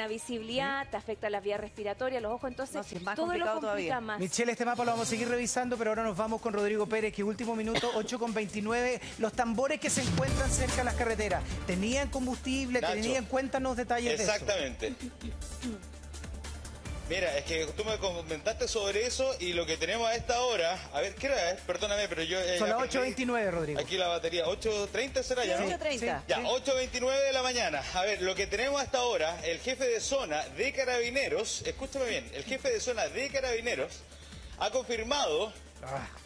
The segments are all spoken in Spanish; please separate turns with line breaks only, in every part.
buena visibilidad, te afecta las vías respiratorias, los ojos, entonces
No, si es más
todo lo
complicado
complica
todavía.
más.
Michelle, este mapa lo vamos a seguir revisando, pero ahora nos vamos con Rodrigo Pérez, que último minuto, 8:29. Los tambores que se encuentran cerca de las carreteras, ¿tenían combustible?
Nacho,
Cuéntanos detalles de eso.
exactamente. Mira, es que tú me comentaste sobre eso y lo que tenemos a esta hora... A ver, ¿qué hora es? Perdóname, pero yo...
Son
ya
las
perdí
8:29, Rodrigo.
Aquí la batería, 8:30 será ya, ¿no?
8:30.
Ya, 8:29 de la mañana. A ver, lo que tenemos hasta ahora, el jefe de zona de Carabineros, escúchame bien, el jefe de zona de Carabineros ha confirmado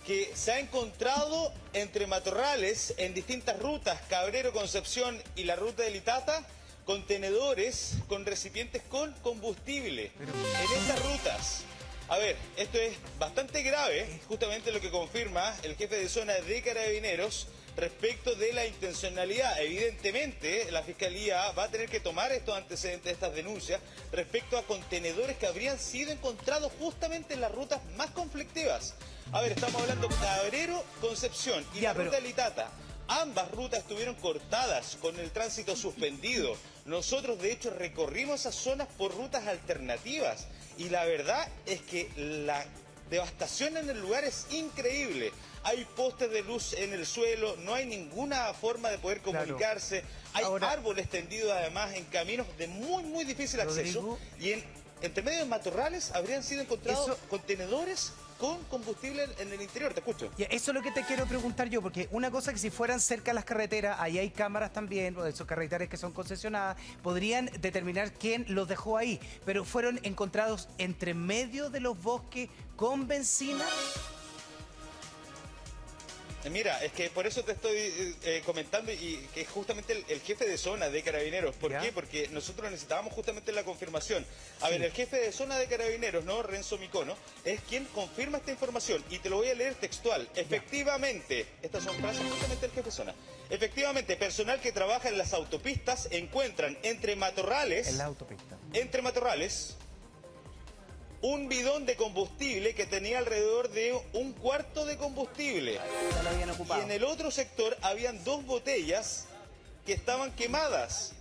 que se ha encontrado entre matorrales en distintas rutas, Cabrero, Concepción y la ruta del Itata, contenedores con recipientes con combustible en esas rutas. A ver, esto es bastante grave, justamente lo que confirma el jefe de zona de Carabineros respecto de la intencionalidad. Evidentemente, la Fiscalía va a tener que tomar estos antecedentes, estas denuncias, respecto a contenedores que habrían sido encontrados justamente en las rutas más conflictivas. A ver, estamos hablando de Cabrero, Concepción y la ruta del Itata. Ambas rutas estuvieron cortadas con el tránsito suspendido. Nosotros, de hecho, recorrimos esas zonas por rutas alternativas. Y la verdad es que la devastación en el lugar es increíble. Hay postes de luz en el suelo, no hay ninguna forma de poder comunicarse. Hay árboles tendidos además en caminos de muy difícil acceso. Y entre medio de matorrales habrían sido encontrados contenedores con combustible en el interior. Te escucho.
Y eso es lo que te quiero preguntar yo, porque una cosa que si fueran cerca de las carreteras, ahí hay cámaras también, o de esos carreteras que son concesionadas, podrían determinar quién los dejó ahí, pero fueron encontrados entre medio de los bosques con benzina.
Mira, es que por eso te estoy comentando y que es justamente el jefe de zona de Carabineros. ¿Por qué? Porque nosotros necesitábamos justamente la confirmación. A ver, el jefe de zona de Carabineros, ¿no? Renzo Micono, es quien confirma esta información y te lo voy a leer textual. Efectivamente, estas son frases justamente del jefe de zona. Efectivamente, personal que trabaja en las autopistas encuentran entre matorrales...
En la autopista.
Entre matorrales... un bidón de combustible que tenía alrededor de un cuarto de combustible.
Ya lo habían ocupado.
Y en el otro sector habían 2 botellas que estaban quemadas,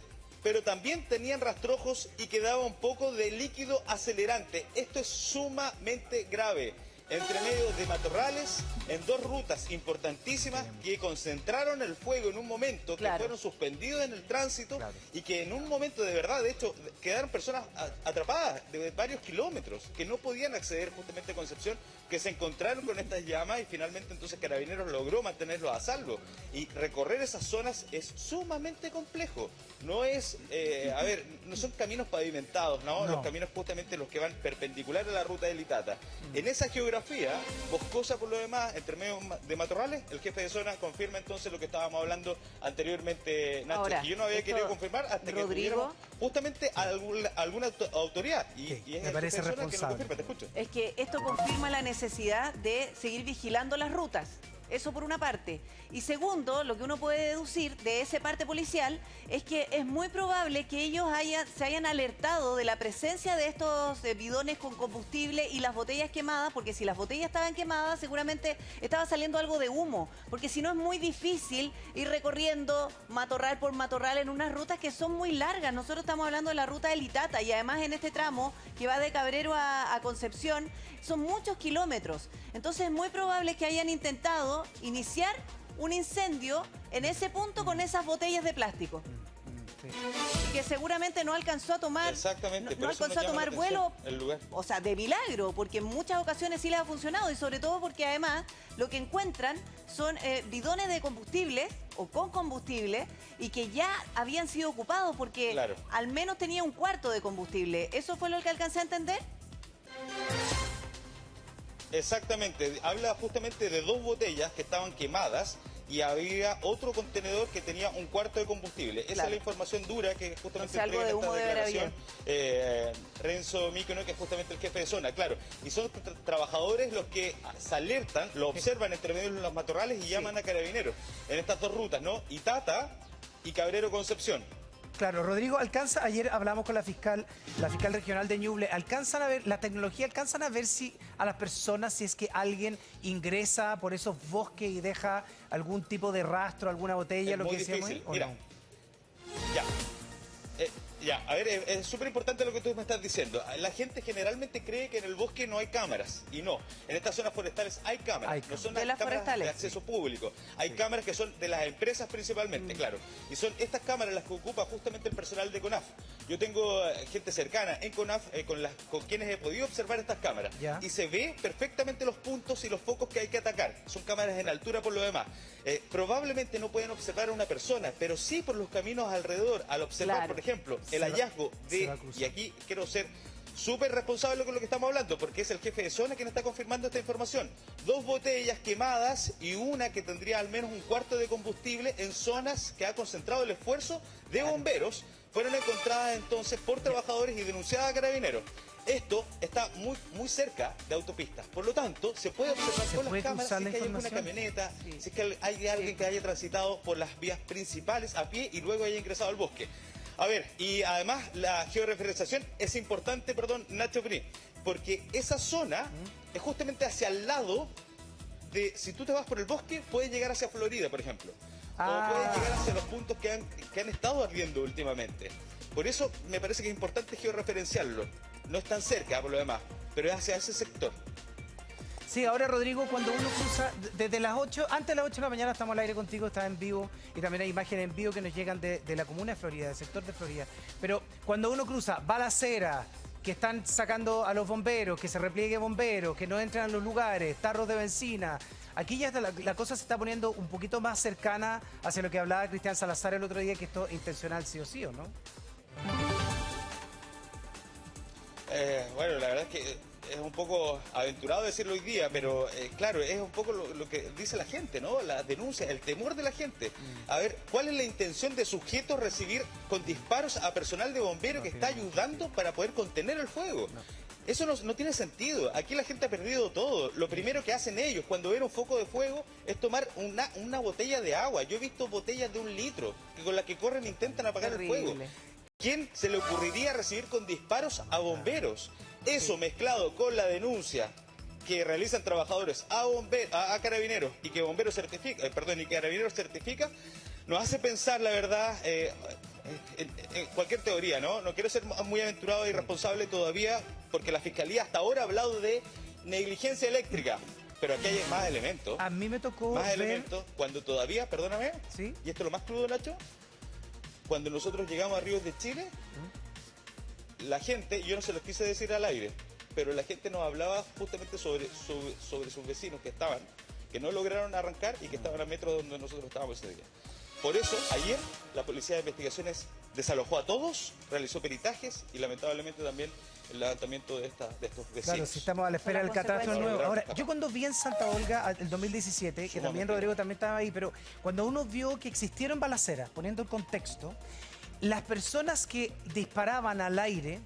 pero también tenían rastrojos y quedaba un poco de líquido acelerante. Esto es sumamente grave. Entre medio de matorrales, en 2 rutas importantísimas que concentraron el fuego en un momento, que fueron suspendidos en el tránsito y que en un momento de verdad, de hecho, quedaron personas atrapadas de varios kilómetros que no podían acceder justamente a Concepción, que se encontraron con estas llamas y finalmente entonces Carabineros logró mantenerlos a salvo. Y recorrer esas zonas es sumamente complejo. No es, a ver, no son caminos pavimentados, ¿no? Los caminos justamente los que van perpendicular a la ruta del Itata. En esa geografía boscosa por lo demás, entre medio de matorrales, el jefe de zona confirma entonces lo que estábamos hablando anteriormente, Nacho.
Ahora,
que yo no había querido confirmar hasta que tuviéramos justamente alguna autoridad. Y es
me
el
parece
jefe de zona que lo
responsable.
confirma, te escucho.
Es que esto confirma la necesidad de seguir vigilando las rutas. Eso por una parte. Y segundo, lo que uno puede deducir de ese parte policial es que es muy probable que ellos se hayan alertado de la presencia de estos bidones con combustible y las botellas quemadas, porque si las botellas estaban quemadas seguramente estaba saliendo algo de humo, porque si no es muy difícil ir recorriendo matorral por matorral en unas rutas que son muy largas. Nosotros estamos hablando de la ruta del Itata y además en este tramo que va de Cabrero a Concepción son muchos kilómetros. Entonces es muy probable que hayan intentado iniciar un incendio en ese punto con esas botellas de plástico. Y que seguramente no alcanzó a tomar, no alcanzó a tomar vuelo, o sea, de milagro, porque en muchas ocasiones sí les ha funcionado y sobre todo porque además lo que encuentran son bidones de combustible o con combustible y que ya habían sido ocupados porque al menos tenía un cuarto de combustible. ¿Eso fue lo que alcancé a entender?
Exactamente, habla justamente de 2 botellas que estaban quemadas y había otro contenedor que tenía un cuarto de combustible. Esa es la información dura que justamente entrega en esta declaración Renzo Micono, que es justamente el jefe de zona, claro. Y son trabajadores los que se alertan, lo observan entre medio de los matorrales y llaman a Carabineros en estas 2 rutas, ¿no? Itata y Cabrero Concepción.
Claro, Rodrigo, ayer hablamos con la fiscal regional de Ñuble, ¿alcanzan a ver, la tecnología, alcanzan a ver si a las personas, si es que alguien ingresa por esos bosques y deja algún tipo de rastro, alguna botella,
Es
lo
muy
que decíamos
difícil.
ahí,
Mira,
no?
ya. Ya, a ver, es súper importante lo que tú me estás diciendo. La gente generalmente cree que en el bosque no hay cámaras, y no. En estas zonas forestales hay cámaras, no son
de
las
las
cámaras
forestales,
de acceso público. Hay cámaras que son de las empresas principalmente, claro. Y son estas cámaras las que ocupa justamente el personal de CONAF. Yo tengo gente cercana en CONAF con quienes he podido observar estas cámaras.
Ya.
Y se ve perfectamente los puntos y los focos que hay que atacar. Son cámaras en altura por lo demás. Probablemente no pueden observar a una persona, pero sí por los caminos alrededor. Al observar,
Claro.
por ejemplo, el hallazgo de, y aquí quiero ser súper responsable con lo que estamos hablando, porque es el jefe de zona quien está confirmando esta información. 2 botellas quemadas y una que tendría al menos un cuarto de combustible en zonas que ha concentrado el esfuerzo de bomberos, fueron encontradas entonces por trabajadores y denunciadas a Carabineros. Esto está muy cerca de autopistas, por lo tanto se puede observar con las cámaras si es que hay alguna camioneta, si es que hay alguien que haya transitado por las vías principales a pie y luego haya ingresado al bosque. A ver, y además la georreferenciación es importante, perdón, Nacho Cris, porque esa zona es justamente hacia el lado de, si tú te vas por el bosque, puedes llegar hacia Florida, por ejemplo. O puedes llegar hacia los puntos que han estado ardiendo últimamente. Por eso me parece que es importante georreferenciarlo. No es tan cerca, por lo demás, pero es hacia ese sector.
Sí, ahora Rodrigo, cuando uno cruza desde las 8, antes de las 8 de la mañana estamos al aire contigo, está en vivo y también hay imágenes en vivo que nos llegan de la comuna de Florida, del sector de Florida. Pero cuando uno cruza Balacera, que están sacando a los bomberos, que se repliegue bomberos, que no entran a los lugares, tarros de benzina, aquí ya la cosa se está poniendo un poquito más cercana hacia lo que hablaba Cristian Salazar el otro día, que esto es intencional sí o sí, ¿o no?
Bueno, la verdad es que es un poco aventurado decirlo hoy día, pero claro, es un poco lo que dice la gente, ¿no? La denuncia, el temor de la gente. A ver, ¿cuál es la intención de sujetos recibir con disparos a personal de bomberos que está ayudando para poder contener el fuego? Eso no tiene sentido. Aquí la gente ha perdido todo. Lo primero que hacen ellos cuando ven un foco de fuego es tomar una botella de agua. Yo he visto botellas de 1 litro con las que corren e intentan apagar el fuego. ¿Quién se le ocurriría recibir con disparos a bomberos? Eso mezclado con la denuncia que realizan trabajadores a Carabineros y que bomberos certifica, y Carabineros certifica, nos hace pensar, la verdad, en cualquier teoría, ¿no? No quiero ser muy aventurado e irresponsable todavía, porque la Fiscalía hasta ahora ha hablado de negligencia eléctrica. Pero aquí hay más elementos.
A mí me tocó
más
ver...
elementos cuando todavía, perdóname,
¿sí?
Y esto es lo más crudo, Nacho, cuando nosotros llegamos a Ríos de Chile, la gente, yo no se los quise decir al aire, pero la gente nos hablaba justamente sobre sus vecinos que no lograron arrancar y que estaban a metros donde nosotros estábamos ese día. Por eso, ayer, la Policía de Investigaciones desalojó a todos, realizó peritajes y lamentablemente también el levantamiento de estos vecinos.
Claro, si estamos a la espera del catastro nuevo. Ahora, yo cuando vi en Santa Olga el 2017, que también Rodrigo también estaba ahí, pero cuando uno vio que existieron balaceras, poniendo el contexto, las personas que disparaban al aire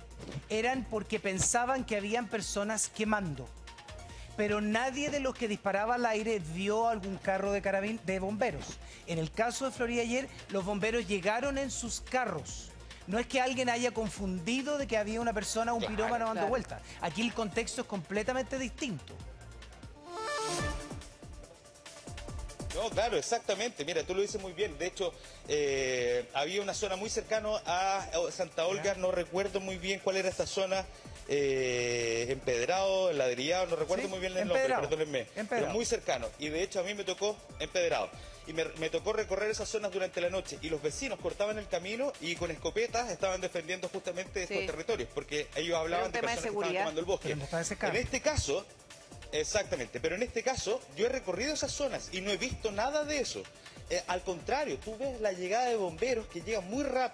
eran porque pensaban que habían personas quemando. Pero nadie de los que disparaba al aire vio algún carro de bomberos. En el caso de Florida ayer, los bomberos llegaron en sus carros. No es que alguien haya confundido de que había una persona, un pirómano dando vueltas. Aquí el contexto es completamente distinto.
No, claro, exactamente. Mira, tú lo dices muy bien. De hecho, había una zona muy cercana a Santa Olga. No recuerdo muy bien cuál era esta zona. Empedrado, ladrillado, no recuerdo muy bien el nombre, perdónenme. Pero muy cercano. Y de hecho a mí me tocó empedrado. Y me tocó recorrer esas zonas durante la noche. Y los vecinos cortaban el camino y con escopetas estaban defendiendo justamente estos territorios. Porque ellos hablaban de personas que estaban tomando el bosque. En este caso... Exactamente, pero en este caso yo he recorrido esas zonas y no he visto nada de eso. Al contrario, tú ves la llegada de bomberos que llegan muy rápido.